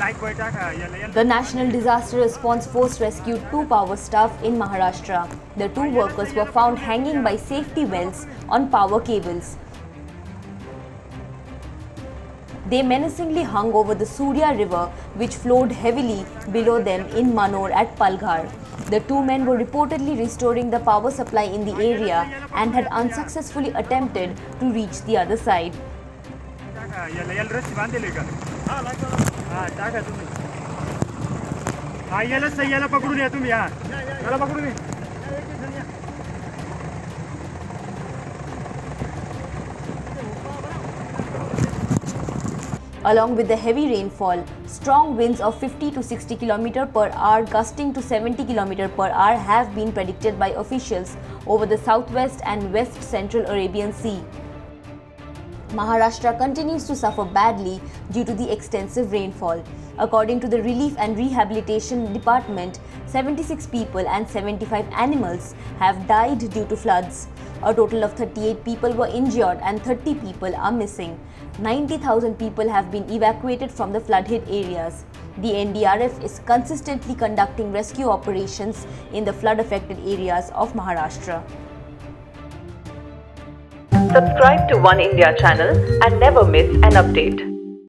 The National Disaster Response Force rescued 2 power staff in Maharashtra. The 2 workers were found hanging by safety belts on power cables. They menacingly hung over the Surya River, which flowed heavily below them in Manor at Palghar. The 2 men were reportedly restoring the power supply in the area and had unsuccessfully attempted to reach the other side. Along with the heavy rainfall, strong winds of 50 to 60 km per hour gusting to 70 km per hour have been predicted by officials over the southwest and west central Arabian Sea. Maharashtra continues to suffer badly due to the extensive rainfall. According to the Relief and Rehabilitation Department, 76 people and 75 animals have died due to floods. A total of 38 people were injured and 30 people are missing. 90,000 people have been evacuated from the flood-hit areas. The NDRF is consistently conducting rescue operations in the flood-affected areas of Maharashtra. Subscribe to Oneindia channel and never miss an update.